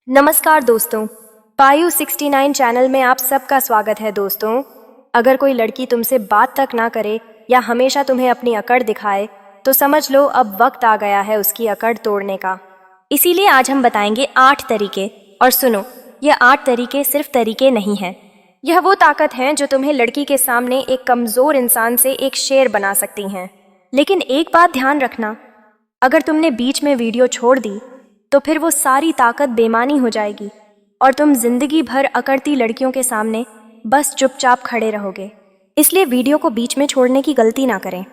नमस्कार दोस्तों, पायु 69 चैनल में आप सबका स्वागत है। दोस्तों, अगर कोई लड़की तुमसे बात तक ना करे या हमेशा तुम्हें अपनी अकड़ दिखाए तो समझ लो अब वक्त आ गया है उसकी अकड़ तोड़ने का। इसीलिए आज हम बताएंगे 8 तरीके। और सुनो, ये 8 तरीके सिर्फ तरीके नहीं हैं, यह वो ताकत हैं जो तुम्हें लड़की के सामने एक कमजोर इंसान से एक शेर बना सकती हैं। लेकिन एक बात ध्यान रखना, अगर तुमने बीच में वीडियो छोड़ दी तो फिर वो सारी ताकत बेमानी हो जाएगी और तुम जिंदगी भर अकड़ती लड़कियों के सामने बस चुपचाप खड़े रहोगे। इसलिए वीडियो को बीच में छोड़ने की गलती ना करें।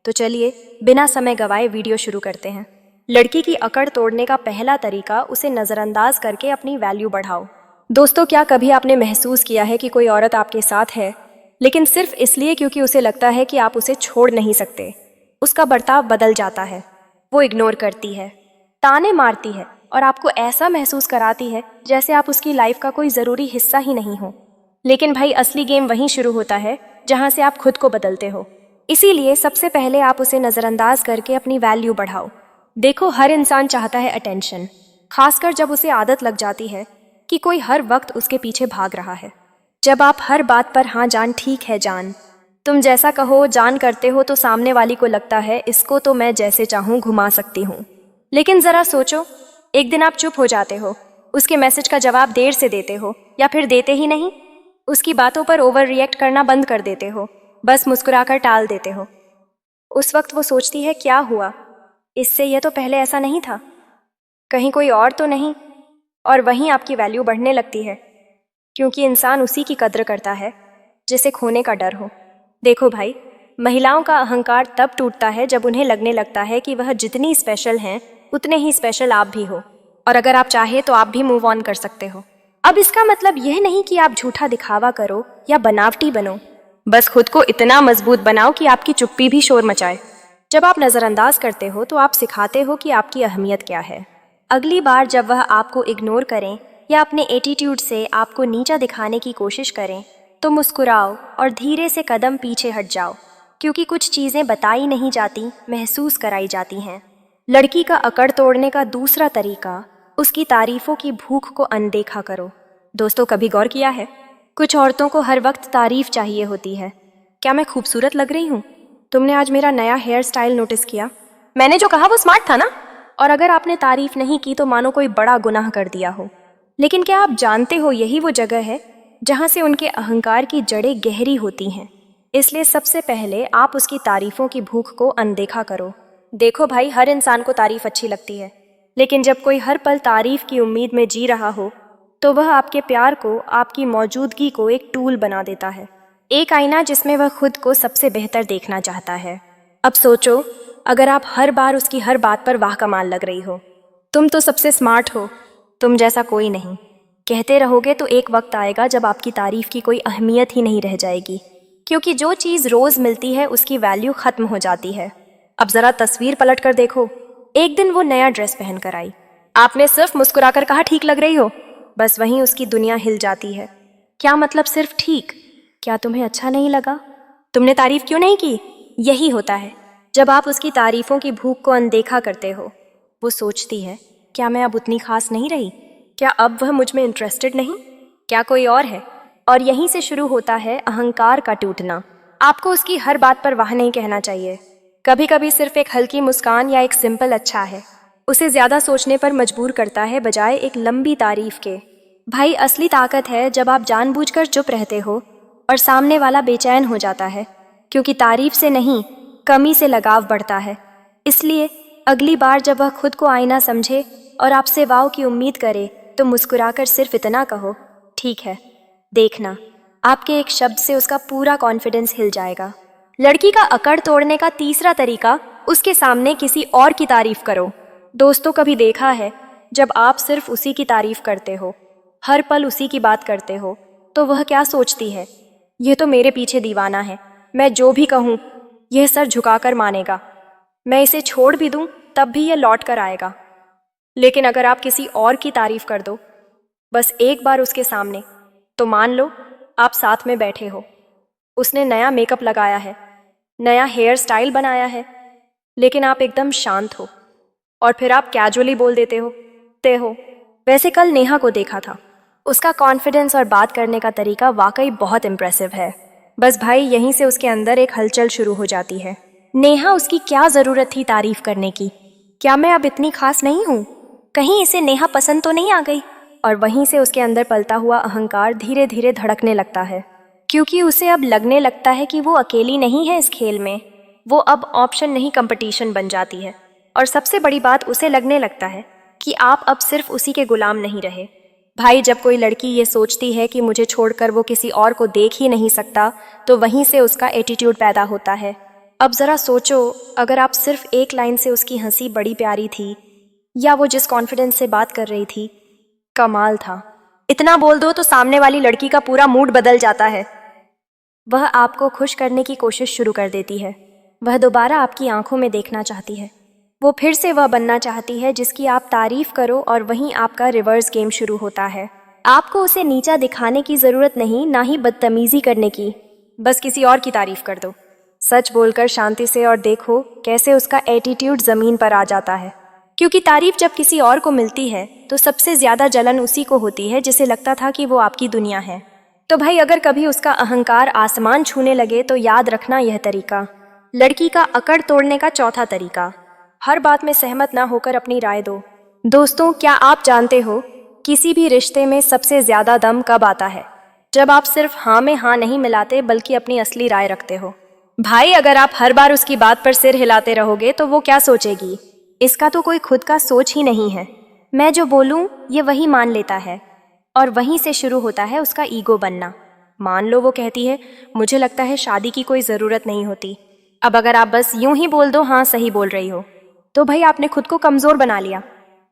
तो चलिए बिना समय गवाए वीडियो शुरू करते हैं। लड़की की अकड़ तोड़ने का पहला तरीका, उसे नज़रअंदाज करके अपनी वैल्यू बढ़ाओ। दोस्तों, क्या कभी आपने महसूस किया है कि कोई औरत आपके साथ है लेकिन सिर्फ इसलिए क्योंकि उसे लगता है कि आप उसे छोड़ नहीं सकते, उसका बर्ताव बदल जाता है। वो इग्नोर करती है, ताने मारती है और आपको ऐसा महसूस कराती है जैसे आप उसकी लाइफ का कोई ज़रूरी हिस्सा ही नहीं हो। लेकिन भाई, असली गेम वहीं शुरू होता है जहां से आप खुद को बदलते हो। इसीलिए सबसे पहले आप उसे नज़रअंदाज करके अपनी वैल्यू बढ़ाओ। देखो, हर इंसान चाहता है अटेंशन, खासकर जब उसे आदत लग जाती है कि कोई हर वक्त उसके पीछे भाग रहा है। जब आप हर बात पर हाँ जान, ठीक है जान, तुम जैसा कहो जान करते हो तो सामने वाली को लगता है इसको तो मैं जैसे चाहूँ घुमा सकती हूँ। लेकिन जरा सोचो, एक दिन आप चुप हो जाते हो, उसके मैसेज का जवाब देर से देते हो या फिर देते ही नहीं, उसकी बातों पर ओवर रिएक्ट करना बंद कर देते हो, बस मुस्कुराकर टाल देते हो। उस वक्त वो सोचती है क्या हुआ, इससे यह तो पहले ऐसा नहीं था, कहीं कोई और तो नहीं। और वहीं आपकी वैल्यू बढ़ने लगती है, क्योंकि इंसान उसी की कद्र करता है जिसे खोने का डर हो। देखो भाई, महिलाओं का अहंकार तब टूटता है जब उन्हें लगने लगता है कि वह जितनी स्पेशल हैं उतने ही स्पेशल आप भी हो, और अगर आप चाहे तो आप भी मूव ऑन कर सकते हो। अब इसका मतलब यह नहीं कि आप झूठा दिखावा करो या बनावटी बनो, बस खुद को इतना मजबूत बनाओ कि आपकी चुप्पी भी शोर मचाए। जब आप नज़रअंदाज करते हो तो आप सिखाते हो कि आपकी अहमियत क्या है। अगली बार जब वह आपको इग्नोर करें या अपने एटीट्यूड से आपको नीचा दिखाने की कोशिश करें तो मुस्कुराओ और धीरे से कदम पीछे हट जाओ, क्योंकि कुछ चीज़ें बताई नहीं जाती, महसूस कराई जाती हैं। लड़की का अकड़ तोड़ने का दूसरा तरीका, उसकी तारीफों की भूख को अनदेखा करो। दोस्तों, कभी गौर किया है, कुछ औरतों को हर वक्त तारीफ चाहिए होती है। क्या मैं खूबसूरत लग रही हूँ? तुमने आज मेरा नया हेयर स्टाइल नोटिस किया? मैंने जो कहा वो स्मार्ट था ना? और अगर आपने तारीफ नहीं की तो मानो कोई बड़ा गुनाह कर दिया हो। लेकिन क्या आप जानते हो, यही वो जगह है जहाँ से उनके अहंकार की जड़ें गहरी होती हैं। इसलिए सबसे पहले आप उसकी तारीफों की भूख को अनदेखा करो। देखो भाई, हर इंसान को तारीफ अच्छी लगती है, लेकिन जब कोई हर पल तारीफ की उम्मीद में जी रहा हो तो वह आपके प्यार को, आपकी मौजूदगी को एक टूल बना देता है, एक आईना जिसमें वह खुद को सबसे बेहतर देखना चाहता है। अब सोचो, अगर आप हर बार उसकी हर बात पर वाह कमाल लग रही हो, तुम तो सबसे स्मार्ट हो, तुम जैसा कोई नहीं, कहते रहोगे तो एक वक्त आएगा जब आपकी तारीफ की कोई अहमियत ही नहीं रह जाएगी, क्योंकि जो चीज़ रोज़ मिलती है उसकी वैल्यू ख़त्म हो जाती है। अब ज़रा तस्वीर पलट कर देखो, एक दिन वो नया ड्रेस पहन कर आई, आपने सिर्फ मुस्कुराकर कहा ठीक लग रही हो, बस वहीं उसकी दुनिया हिल जाती है। क्या मतलब सिर्फ ठीक? क्या तुम्हें अच्छा नहीं लगा? तुमने तारीफ क्यों नहीं की? यही होता है जब आप उसकी तारीफों की भूख को अनदेखा करते हो। वो सोचती है, क्या मैं अब उतनी खास नहीं रही? क्या अब वह मुझ में इंटरेस्टेड नहीं? क्या कोई और है? और यहीं से शुरू होता है अहंकार का टूटना। आपको उसकी हर बात पर वाह नहीं कहना चाहिए। कभी कभी सिर्फ एक हल्की मुस्कान या एक सिंपल अच्छा है उसे ज्यादा सोचने पर मजबूर करता है, बजाय एक लंबी तारीफ के। भाई, असली ताकत है जब आप जानबूझकर चुप रहते हो और सामने वाला बेचैन हो जाता है, क्योंकि तारीफ से नहीं, कमी से लगाव बढ़ता है। इसलिए अगली बार जब वह खुद को आईना समझे और आपसे वाव की उम्मीद करे तो मुस्कुराकर सिर्फ इतना कहो, ठीक है। देखना, आपके एक शब्द से उसका पूरा कॉन्फिडेंस हिल जाएगा। लड़की का अकड़ तोड़ने का तीसरा तरीका, उसके सामने किसी और की तारीफ करो। दोस्तों, कभी देखा है, जब आप सिर्फ उसी की तारीफ करते हो, हर पल उसी की बात करते हो, तो वह क्या सोचती है? यह तो मेरे पीछे दीवाना है, मैं जो भी कहूँ यह सर झुकाकर मानेगा, मैं इसे छोड़ भी दूँ तब भी यह लौट कर आएगा। लेकिन अगर आप किसी और की तारीफ कर दो, बस एक बार उसके सामने, तो मान लो आप साथ में बैठे हो, उसने नया मेकअप लगाया है, नया हेयर स्टाइल बनाया है, लेकिन आप एकदम शांत हो, और फिर आप कैजुअली बोल देते हो, ते हो, वैसे कल नेहा को देखा था, उसका कॉन्फिडेंस और बात करने का तरीका वाकई बहुत इम्प्रेसिव है। बस भाई यहीं से उसके अंदर एक हलचल शुरू हो जाती है। नेहा, उसकी क्या ज़रूरत थी तारीफ करने की? क्या मैं अब इतनी खास नहीं हूँ? कहीं इसे नेहा पसंद तो नहीं आ गई? और वहीं से उसके अंदर पलता हुआ अहंकार धीरे धीरे धड़कने लगता है, क्योंकि उसे अब लगने लगता है कि वो अकेली नहीं है इस खेल में। वो अब ऑप्शन नहीं, कंपटीशन बन जाती है। और सबसे बड़ी बात, उसे लगने लगता है कि आप अब सिर्फ उसी के गुलाम नहीं रहे। भाई, जब कोई लड़की ये सोचती है कि मुझे छोड़कर वो किसी और को देख ही नहीं सकता, तो वहीं से उसका एटीट्यूड पैदा होता है। अब ज़रा सोचो, अगर आप सिर्फ एक लाइन से उसकी हंसी बड़ी प्यारी थी, या वो जिस कॉन्फिडेंस से बात कर रही थी, कमाल था। इतना बोल दो तो सामने वाली लड़की का पूरा मूड बदल जाता है। वह आपको खुश करने की कोशिश शुरू कर देती है। वह दोबारा आपकी आंखों में देखना चाहती है। वो फिर से वह बनना चाहती है जिसकी आप तारीफ करो, और वहीं आपका रिवर्स गेम शुरू होता है। आपको उसे नीचा दिखाने की ज़रूरत नहीं, ना ही बदतमीज़ी करने की। बस किसी और की तारीफ कर दो, सच बोलकर शांति से, और देखो कैसे उसका एटीट्यूड ज़मीन पर आ जाता है। क्योंकि तारीफ जब किसी और को मिलती है तो सबसे ज़्यादा जलन उसी को होती है जिसे लगता था कि वो आपकी दुनिया है। तो भाई, अगर कभी उसका अहंकार आसमान छूने लगे तो याद रखना यह तरीका। लड़की का अकड़ तोड़ने का चौथा तरीका, हर बात में सहमत ना होकर अपनी राय दो। दोस्तों, क्या आप जानते हो किसी भी रिश्ते में सबसे ज़्यादा दम कब आता है? जब आप सिर्फ हाँ में हाँ नहीं मिलाते, बल्कि अपनी असली राय रखते हो। भाई, अगर आप हर बार उसकी बात पर सिर हिलाते रहोगे तो वो क्या सोचेगी? इसका तो कोई खुद का सोच ही नहीं है। मैं जो बोलूं ये वही मान लेता है, और वहीं से शुरू होता है उसका ईगो बनना। मान लो वो कहती है, मुझे लगता है शादी की कोई ज़रूरत नहीं होती। अब अगर आप बस यूं ही बोल दो, हाँ सही बोल रही हो, तो भाई आपने खुद को कमज़ोर बना लिया।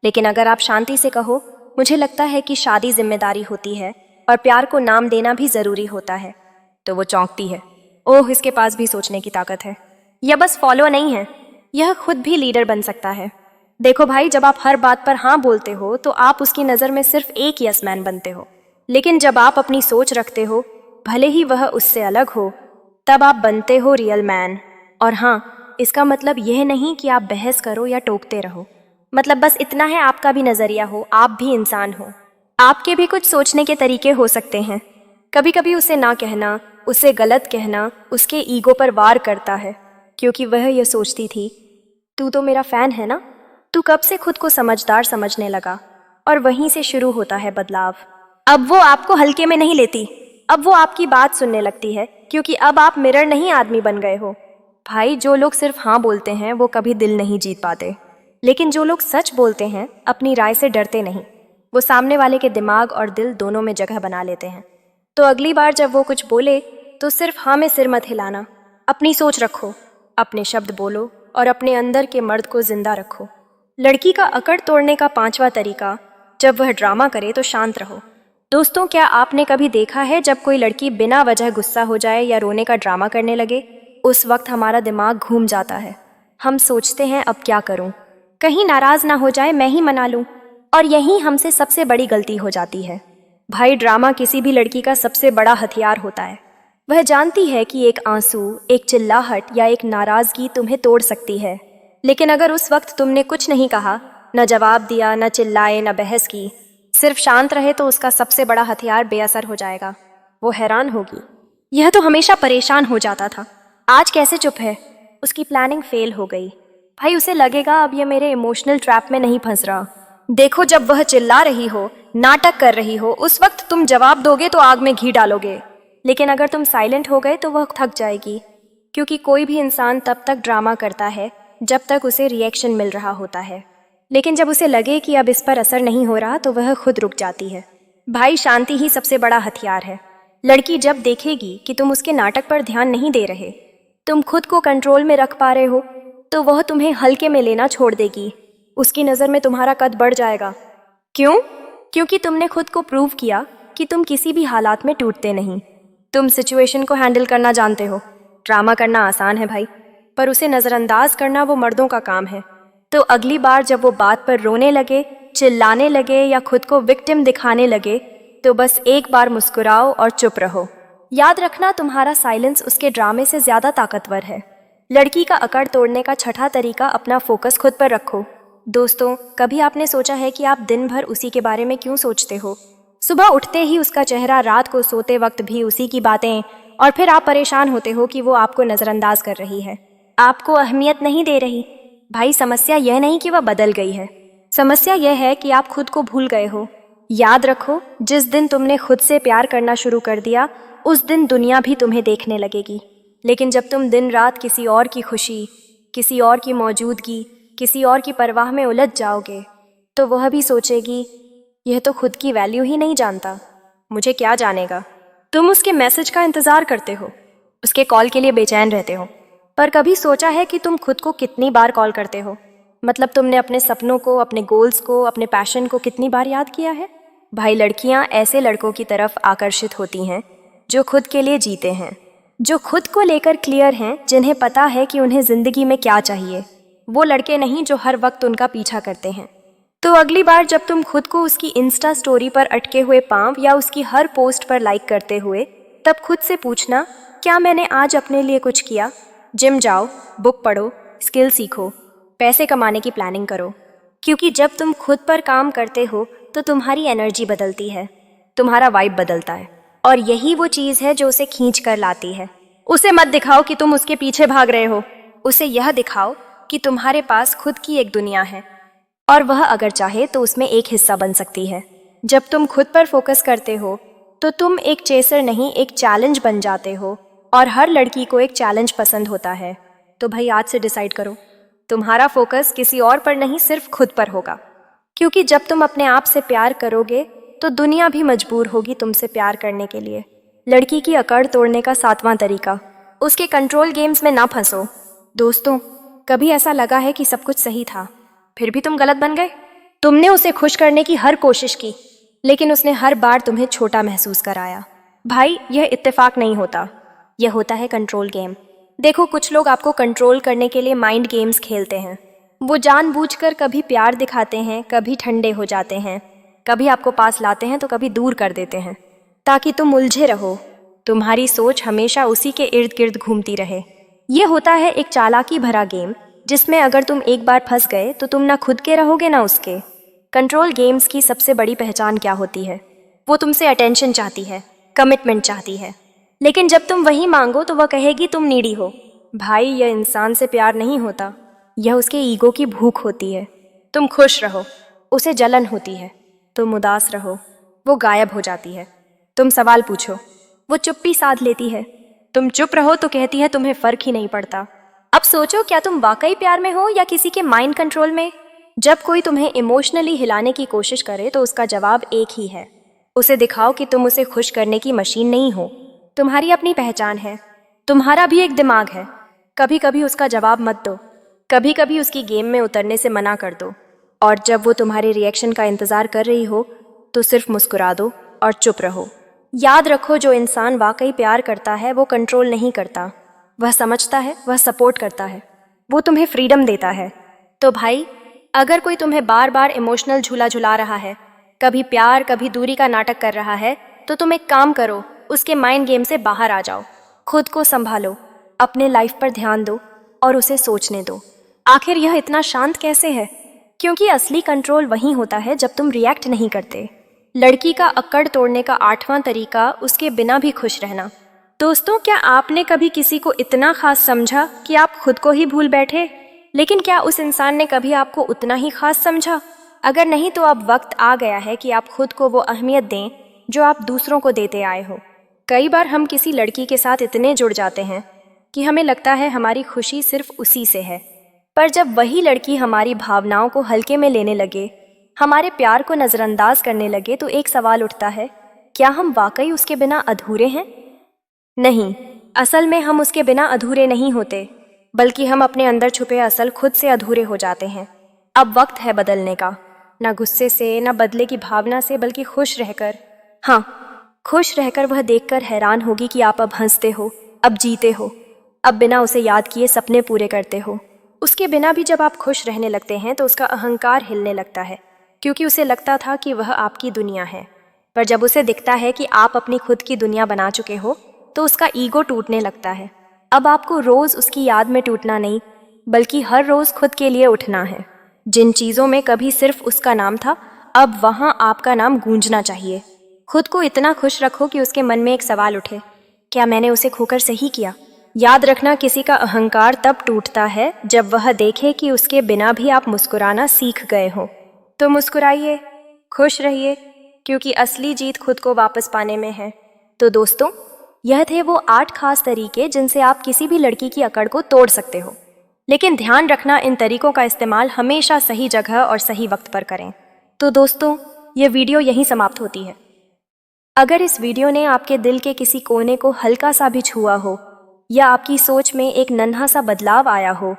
लेकिन अगर आप शांति से कहो, मुझे लगता है कि शादी जिम्मेदारी होती है और प्यार को नाम देना भी ज़रूरी होता है, तो वो चौंकती है। ओह, इसके पास भी सोचने की ताकत है। यह बस फॉलो नहीं है, यह खुद भी लीडर बन सकता है। देखो भाई, जब आप हर बात पर हाँ बोलते हो तो आप उसकी नज़र में सिर्फ एक यस मैन बनते हो। लेकिन जब आप अपनी सोच रखते हो, भले ही वह उससे अलग हो, तब आप बनते हो रियल मैन। और हाँ, इसका मतलब यह नहीं कि आप बहस करो या टोकते रहो। मतलब बस इतना है, आपका भी नज़रिया हो, आप भी इंसान हो, आपके भी कुछ सोचने के तरीके हो सकते हैं। कभी कभी उसे ना कहना, उसे गलत कहना उसके ईगो पर वार करता है, क्योंकि वह यह सोचती थी, तू तो मेरा फ़ैन है ना, तू कब से खुद को समझदार समझने लगा। और वहीं से शुरू होता है बदलाव। अब वो आपको हल्के में नहीं लेती, अब वो आपकी बात सुनने लगती है, क्योंकि अब आप मिरर नहीं आदमी बन गए हो। भाई, जो लोग सिर्फ हाँ बोलते हैं वो कभी दिल नहीं जीत पाते, लेकिन जो लोग सच बोलते हैं, अपनी राय से डरते नहीं, वो सामने वाले के दिमाग और दिल दोनों में जगह बना लेते हैं। तो अगली बार जब वो कुछ बोले तो सिर्फ हाँ में सिर मत हिलाना। अपनी सोच रखो, अपने शब्द बोलो, और अपने अंदर के मर्द को जिंदा रखो। लड़की का अकड़ तोड़ने का पांचवा तरीका, जब वह ड्रामा करे तो शांत रहो। दोस्तों, क्या आपने कभी देखा है जब कोई लड़की बिना वजह गुस्सा हो जाए या रोने का ड्रामा करने लगे? उस वक्त हमारा दिमाग घूम जाता है। हम सोचते हैं, अब क्या करूं, कहीं नाराज ना हो जाए, मैं ही मना लूं। और यही हमसे सबसे बड़ी गलती हो जाती है। भाई, ड्रामा किसी भी लड़की का सबसे बड़ा हथियार होता है। वह जानती है कि एक आंसू, एक चिल्लाहट या एक नाराजगी तुम्हें तोड़ सकती है। लेकिन अगर उस वक्त तुमने कुछ नहीं कहा, न जवाब दिया, न चिल्लाए, न बहस की, सिर्फ शांत रहे, तो उसका सबसे बड़ा हथियार बेअसर हो जाएगा। वो हैरान होगी, यह तो हमेशा परेशान हो जाता था, आज कैसे चुप है। उसकी प्लानिंग फेल हो गई। भाई, उसे लगेगा अब ये मेरे इमोशनल ट्रैप में नहीं फंस रहा। देखो, जब वह चिल्ला रही हो, नाटक कर रही हो, उस वक्त तुम जवाब दोगे तो आग में घी डालोगे। लेकिन अगर तुम साइलेंट हो गए तो वह थक जाएगी, क्योंकि कोई भी इंसान तब तक ड्रामा करता है जब तक उसे रिएक्शन मिल रहा होता है। लेकिन जब उसे लगे कि अब इस पर असर नहीं हो रहा तो वह खुद रुक जाती है। भाई, शांति ही सबसे बड़ा हथियार है। लड़की जब देखेगी कि तुम उसके नाटक पर ध्यान नहीं दे रहे, तुम खुद को कंट्रोल में रख पा रहे हो, तो वह तुम्हें हल्के में लेना छोड़ देगी। उसकी नज़र में तुम्हारा कद बढ़ जाएगा। क्यों? क्योंकि तुमने खुद को प्रूव किया कि तुम किसी भी हालात में टूटते नहीं। तुम सिचुएशन को हैंडल करना जानते हो। ड्रामा करना आसान है भाई, पर उसे नज़रअंदाज करना वो मर्दों का काम है। तो अगली बार जब वो बात पर रोने लगे, चिल्लाने लगे या खुद को विक्टिम दिखाने लगे, तो बस एक बार मुस्कुराओ और चुप रहो। याद रखना, तुम्हारा साइलेंस उसके ड्रामे से ज़्यादा ताकतवर है। लड़की का अकड़ तोड़ने का छठा तरीका, अपना फोकस खुद पर रखो। दोस्तों, कभी आपने सोचा है कि आप दिन भर उसी के बारे में क्यों सोचते हो? सुबह उठते ही उसका चेहरा, रात को सोते वक्त भी उसी की बातें, और फिर आप परेशान होते हो कि वो आपको नज़रअंदाज कर रही है, आपको अहमियत नहीं दे रही। भाई, समस्या यह नहीं कि वह बदल गई है, समस्या यह है कि आप खुद को भूल गए हो। याद रखो, जिस दिन तुमने खुद से प्यार करना शुरू कर दिया, उस दिन दुनिया भी तुम्हें देखने लगेगी। लेकिन जब तुम दिन रात किसी और की खुशी, किसी और की मौजूदगी, किसी और की परवाह में उलझ जाओगे, तो वह भी सोचेगी, यह तो खुद की वैल्यू ही नहीं जानता, मुझे क्या जानेगा। तुम उसके मैसेज का इंतज़ार करते हो, उसके कॉल के लिए बेचैन रहते हो। पर कभी सोचा है कि तुम खुद को कितनी बार कॉल करते हो? मतलब तुमने अपने सपनों को, अपने गोल्स को, अपने पैशन को कितनी बार याद किया है? भाई, लड़कियां ऐसे लड़कों की तरफ आकर्षित होती हैं जो खुद के लिए जीते हैं, जो खुद को लेकर क्लियर हैं, जिन्हें पता है कि उन्हें ज़िंदगी में क्या चाहिए। वो लड़के नहीं जो हर वक्त उनका पीछा करते हैं। तो अगली बार जब तुम खुद को उसकी इंस्टा स्टोरी पर अटके हुए पांव या उसकी हर पोस्ट पर लाइक करते हुए, तब खुद से पूछना, क्या मैंने आज अपने लिए कुछ किया? जिम जाओ, बुक पढ़ो, स्किल सीखो, पैसे कमाने की प्लानिंग करो। क्योंकि जब तुम खुद पर काम करते हो तो तुम्हारी एनर्जी बदलती है, तुम्हारा वाइब बदलता है, और यही वो चीज़ है जो उसे खींच कर लाती है। उसे मत दिखाओ कि तुम उसके पीछे भाग रहे हो, उसे यह दिखाओ कि तुम्हारे पास खुद की एक दुनिया है, और वह अगर चाहे तो उसमें एक हिस्सा बन सकती है। जब तुम खुद पर फोकस करते हो तो तुम एक चेसर नहीं, एक चैलेंज बन जाते हो, और हर लड़की को एक चैलेंज पसंद होता है। तो भाई, आज से डिसाइड करो, तुम्हारा फोकस किसी और पर नहीं, सिर्फ खुद पर होगा। क्योंकि जब तुम अपने आप से प्यार करोगे तो दुनिया भी मजबूर होगी तुमसे प्यार करने के लिए। लड़की की अकड़ तोड़ने का 7वां तरीका, उसके कंट्रोल गेम्स में ना फंसो। दोस्तों, कभी ऐसा लगा है कि सब कुछ सही था, फिर भी तुम गलत बन गए? तुमने उसे खुश करने की हर कोशिश की, लेकिन उसने हर बार तुम्हें छोटा महसूस कराया। भाई, यह इत्तेफाक नहीं होता, यह होता है कंट्रोल गेम। देखो, कुछ लोग आपको कंट्रोल करने के लिए माइंड गेम्स खेलते हैं। वो जानबूझकर कभी प्यार दिखाते हैं, कभी ठंडे हो जाते हैं, कभी आपको पास लाते हैं तो कभी दूर कर देते हैं, ताकि तुम उलझे रहो, तुम्हारी सोच हमेशा उसी के इर्द गिर्द घूमती रहे। ये होता है एक चालाकी भरा गेम, जिसमें अगर तुम एक बार फंस गए तो तुम ना खुद के रहोगे ना उसके। कंट्रोल गेम्स की सबसे बड़ी पहचान क्या होती है? वो तुमसे अटेंशन चाहती है, कमिटमेंट चाहती है, लेकिन जब तुम वही मांगो तो वह कहेगी तुम नीडी हो। भाई, यह इंसान से प्यार नहीं होता, यह उसके ईगो की भूख होती है। तुम खुश रहो, उसे जलन होती है। तुम उदास रहो, वो गायब हो जाती है। तुम सवाल पूछो, वो चुप्पी साध लेती है। तुम चुप रहो तो कहती है तुम्हें फर्क ही नहीं पड़ता। अब सोचो, क्या तुम वाकई प्यार में हो या किसी के माइंड कंट्रोल में? जब कोई तुम्हें इमोशनली हिलाने की कोशिश करे तो उसका जवाब एक ही है, उसे दिखाओ कि तुम उसे खुश करने की मशीन नहीं हो। तुम्हारी अपनी पहचान है, तुम्हारा भी एक दिमाग है। कभी कभी उसका जवाब मत दो, कभी कभी उसकी गेम में उतरने से मना कर दो, और जब वो तुम्हारे रिएक्शन का इंतज़ार कर रही हो तो सिर्फ मुस्कुरा दो और चुप रहो। याद रखो, जो इंसान वाकई प्यार करता है वो कंट्रोल नहीं करता, वह समझता है, वह सपोर्ट करता है, वो तुम्हें फ्रीडम देता है। तो भाई, अगर कोई तुम्हें बार बार इमोशनल झूला झुला रहा है, कभी प्यार कभी दूरी का नाटक कर रहा है, तो तुम एक काम करो, उसके माइंड गेम से बाहर आ जाओ, खुद को संभालो, अपने लाइफ पर ध्यान दो और उसे सोचने दो। आखिर यह इतना शांत कैसे है? क्योंकि असली कंट्रोल वहीं होता है जब तुम रिएक्ट नहीं करते। लड़की का अक्कड़ तोड़ने का 8वां तरीका, उसके बिना भी खुश रहना। दोस्तों, क्या आपने कभी किसी को इतना खास समझा कि आप खुद को ही भूल बैठे? लेकिन क्या उस इंसान ने कभी आपको उतना ही खास समझा? अगर नहीं तो अब वक्त आ गया है कि आप खुद को वो अहमियत दें जो आप दूसरों को देते आए हो। कई बार हम किसी लड़की के साथ इतने जुड़ जाते हैं कि हमें लगता है हमारी खुशी सिर्फ उसी से है, पर जब वही लड़की हमारी भावनाओं को हल्के में लेने लगे, हमारे प्यार को नज़रअंदाज करने लगे, तो एक सवाल उठता है, क्या हम वाकई उसके बिना अधूरे हैं? नहीं, असल में हम उसके बिना अधूरे नहीं होते, बल्कि हम अपने अंदर छुपे असल खुद से अधूरे हो जाते हैं। अब वक्त है बदलने का, ना गुस्से से, ना बदले की भावना से, बल्कि खुश रहकर। हाँ, खुश रहकर वह देखकर हैरान होगी कि आप अब हंसते हो, अब जीते हो, अब बिना उसे याद किए सपने पूरे करते हो। उसके बिना भी जब आप खुश रहने लगते हैं तो उसका अहंकार हिलने लगता है, क्योंकि उसे लगता था कि वह आपकी दुनिया है। पर जब उसे दिखता है कि आप अपनी खुद की दुनिया बना चुके हो तो उसका ईगो टूटने लगता है। अब आपको रोज़ उसकी याद में टूटना नहीं, बल्कि हर रोज़ खुद के लिए उठना है। जिन चीज़ों में कभी सिर्फ उसका नाम था, अब वहाँ आपका नाम गूंजना चाहिए। खुद को इतना खुश रखो कि उसके मन में एक सवाल उठे, क्या मैंने उसे खोकर सही किया? याद रखना, किसी का अहंकार तब टूटता है जब वह देखे कि उसके बिना भी आप मुस्कुराना सीख गए हो। तो मुस्कुराइए, खुश रहिए, क्योंकि असली जीत खुद को वापस पाने में है। तो दोस्तों, यह थे वो 8 खास तरीके जिनसे आप किसी भी लड़की की अकड़ को तोड़ सकते हो। लेकिन ध्यान रखना, इन तरीकों का इस्तेमाल हमेशा सही जगह और सही वक्त पर करें। तो दोस्तों, यह वीडियो यहीं समाप्त होती है। अगर इस वीडियो ने आपके दिल के किसी कोने को हल्का सा भी छुआ हो, या आपकी सोच में एक नन्हा सा बदलाव आया हो,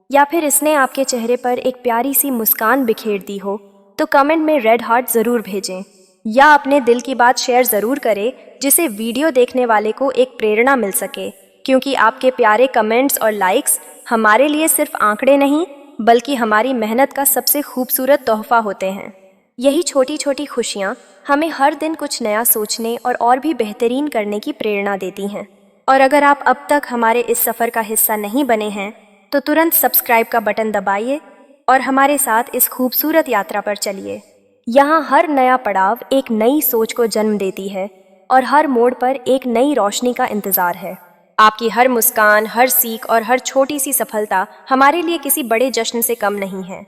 या फिर इसने आपके चेहरे पर एक प्यारी सी मुस्कान बिखेर दी हो, तो कमेंट में रेड हार्ट ज़रूर भेजें या अपने दिल की बात शेयर ज़रूर करें, जिससे वीडियो देखने वाले को एक प्रेरणा मिल सके। क्योंकि आपके प्यारे कमेंट्स और लाइक्स हमारे लिए सिर्फ आंकड़े नहीं, बल्कि हमारी मेहनत का सबसे खूबसूरत तोहफा होते हैं। यही छोटी छोटी खुशियाँ हमें हर दिन कुछ नया सोचने और भी बेहतरीन करने की प्रेरणा देती हैं। और अगर आप अब तक हमारे इस सफ़र का हिस्सा नहीं बने हैं, तो तुरंत सब्सक्राइब का बटन दबाइए और हमारे साथ इस खूबसूरत यात्रा पर चलिए। यहाँ हर नया पड़ाव एक नई सोच को जन्म देती है और हर मोड़ पर एक नई रोशनी का इंतज़ार है। आपकी हर मुस्कान, हर सीख और हर छोटी सी सफलता हमारे लिए किसी बड़े जश्न से कम नहीं है।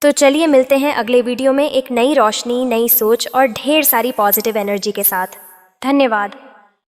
तो चलिए मिलते हैं अगले वीडियो में एक नई रोशनी, नई सोच और ढेर सारी पॉजिटिव एनर्जी के साथ। धन्यवाद।